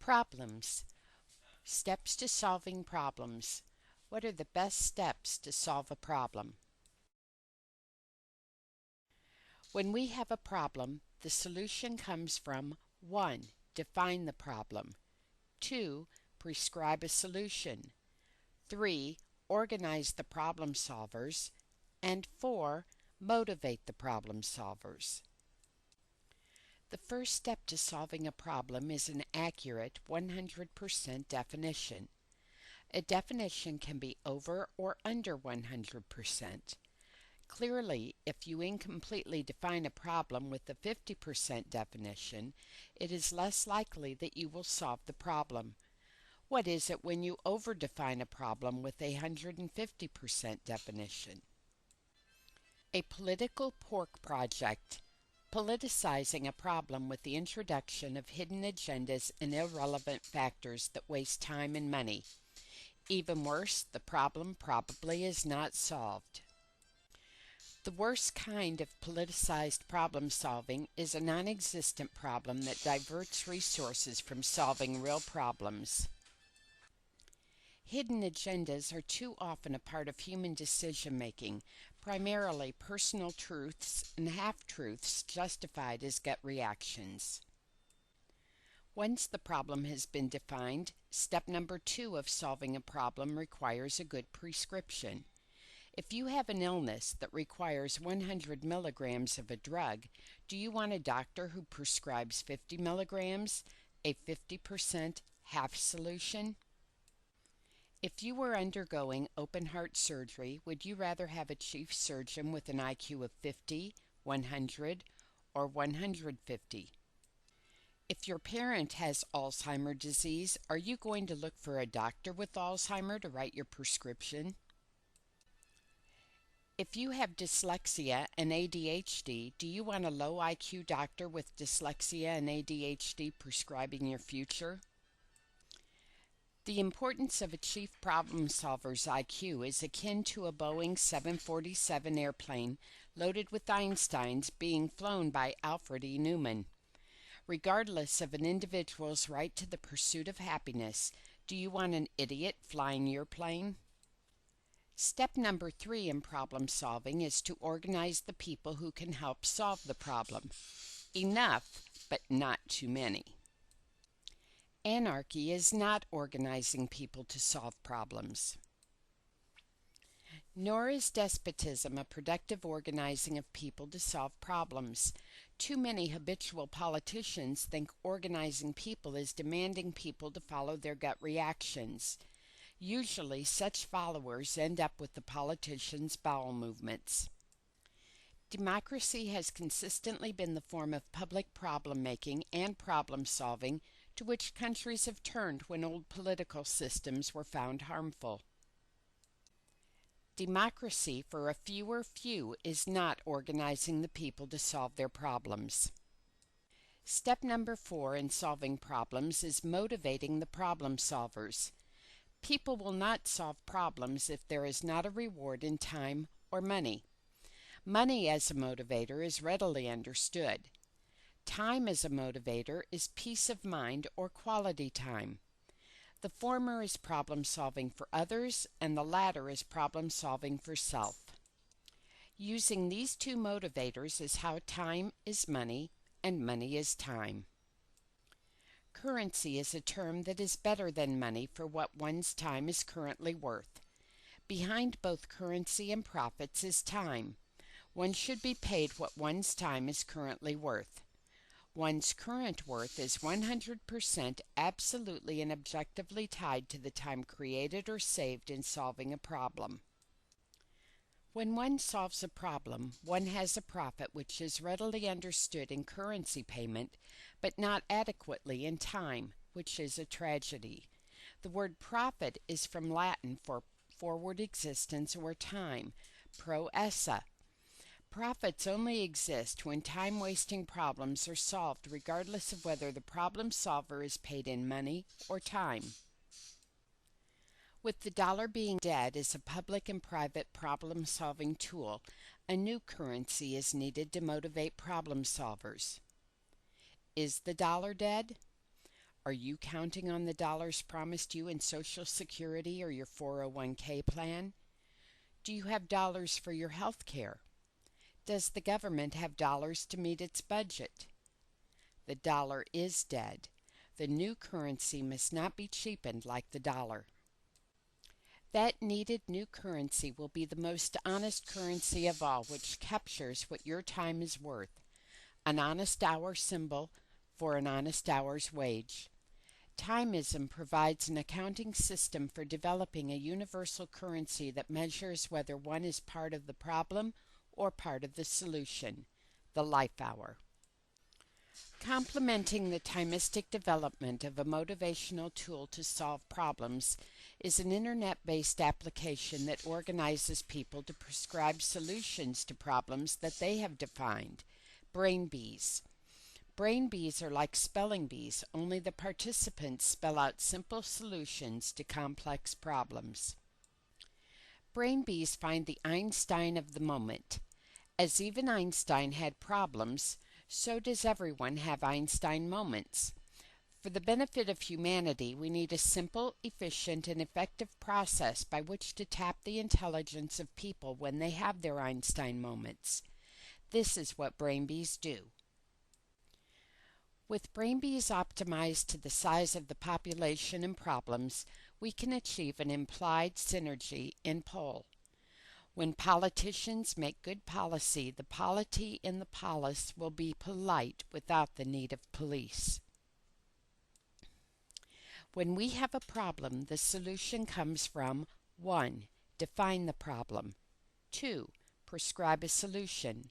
Problems. Steps to solving problems. What are the best steps to solve a problem? When we have a problem, the solution comes from 1. Define the problem. 2. Prescribe a solution. 3. Organize the problem solvers. And 4. Motivate the problem solvers. The first step to solving a problem is an accurate 100% definition. A definition can be over or under 100%. Clearly, if you incompletely define a problem with a 50% definition, it is less likely that you will solve the problem. What is it when you overdefine a problem with a 150% definition? A political pork project. Politicizing a problem with the introduction of hidden agendas and irrelevant factors that waste time and money. Even worse, the problem probably is not solved. The worst kind of politicized problem solving is a non-existent problem that diverts resources from solving real problems. Hidden agendas are too often a part of human decision-making, primarily personal truths and half-truths justified as gut reactions. Once the problem has been defined, step number 2 of solving a problem requires a good prescription. If you have an illness that requires 100 milligrams of a drug, do you want a doctor who prescribes 50 milligrams, a 50% half solution? If you were undergoing open heart surgery, would you rather have a chief surgeon with an IQ of 50, 100, or 150? If your parent has Alzheimer's disease, are you going to look for a doctor with Alzheimer's to write your prescription? If you have dyslexia and ADHD, do you want a low IQ doctor with dyslexia and ADHD prescribing your future? The importance of a chief problem solver's IQ is akin to a Boeing 747 airplane loaded with Einsteins being flown by Alfred E. Neumann. Regardless of an individual's right to the pursuit of happiness, do you want an idiot flying your plane? Step number 3 in problem solving is to organize the people who can help solve the problem. Enough, but not too many. Anarchy is not organizing people to solve problems. Nor is despotism a productive organizing of people to solve problems. Too many habitual politicians think organizing people is demanding people to follow their gut reactions. Usually, such followers end up with the politician's bowel movements. Democracy has consistently been the form of public problem-making and problem-solving to which countries have turned when old political systems were found harmful. Democracy for a fewer few is not organizing the people to solve their problems. Step number 4 in solving problems is motivating the problem solvers. People will not solve problems if there is not a reward in time or money. Money as a motivator is readily understood. Time as a motivator is peace of mind or quality time. The former is problem solving for others, and the latter is problem solving for self. Using these two motivators is how time is money and money is time. Currency is a term that is better than money for what one's time is currently worth. Behind both currency and profits is time. One should be paid what one's time is currently worth. One's current worth is 100% absolutely and objectively tied to the time created or saved in solving a problem. When one solves a problem, one has a profit which is readily understood in currency payment, but not adequately in time, which is a tragedy. The word profit is from Latin for forward existence or time, pro esse. Profits only exist when time-wasting problems are solved regardless of whether the problem solver is paid in money or time. With the dollar being dead as a public and private problem-solving tool, a new currency is needed to motivate problem solvers. Is the dollar dead? Are you counting on the dollars promised you in Social Security or your 401k plan? Do you have dollars for your health care? Does the government have dollars to meet its budget? The dollar is dead. The new currency must not be cheapened like the dollar. That needed new currency will be the most honest currency of all, which captures what your time is worth. An honest hour symbol for an honest hour's wage. Timism provides an accounting system for developing a universal currency that measures whether one is part of the problem or part of the solution, the life hour. Complementing the timistic development of a motivational tool to solve problems is an internet-based application that organizes people to prescribe solutions to problems that they have defined, brain bees. Brain bees are like spelling bees, only the participants spell out simple solutions to complex problems. Brain bees find the Einstein of the moment. As even Einstein had problems, so does everyone have Einstein moments. For the benefit of humanity, we need a simple, efficient, and effective process by which to tap the intelligence of people when they have their Einstein moments. This is what brain bees do. With brain bees optimized to the size of the population and problems, we can achieve an implied synergy in pole. When politicians make good policy, the polity in the polis will be polite without the need of police. When we have a problem, the solution comes from 1. Define the problem. 2. Prescribe a solution.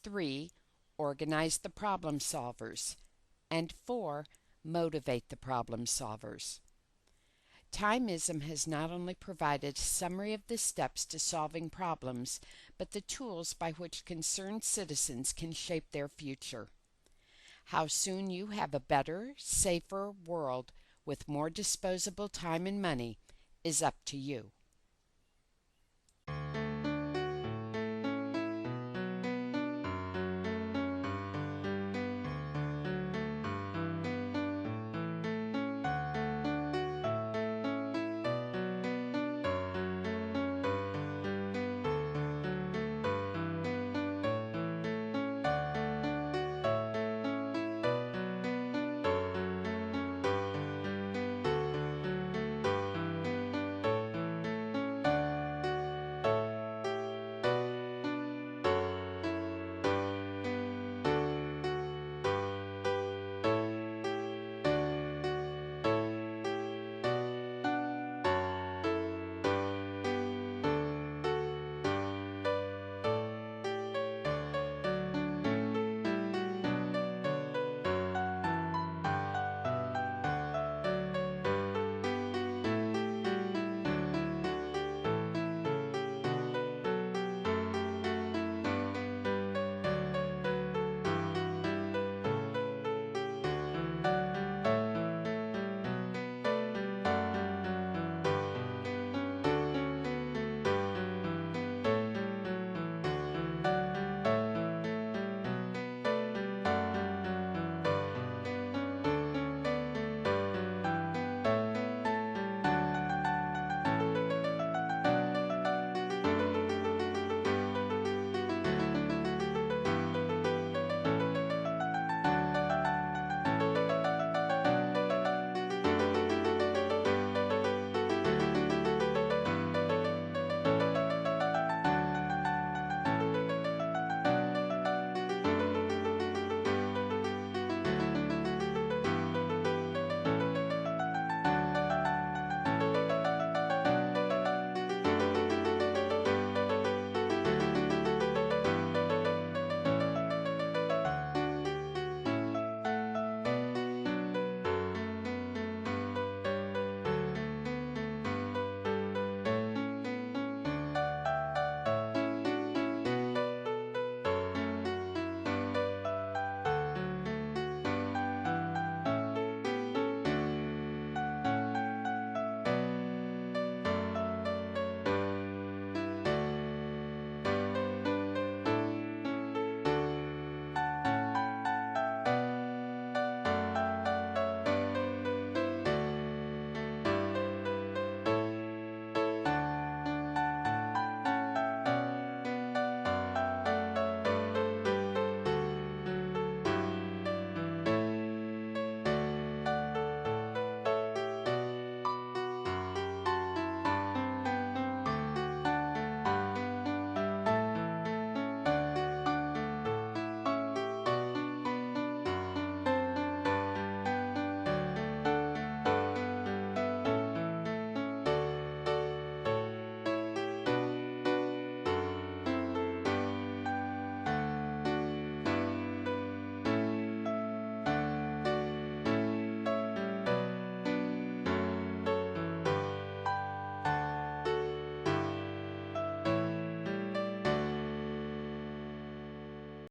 3. Organize the problem solvers. And 4. Motivate the problem solvers. Timism has not only provided a summary of the steps to solving problems, but the tools by which concerned citizens can shape their future. How soon you have a better, safer world with more disposable time and money is up to you.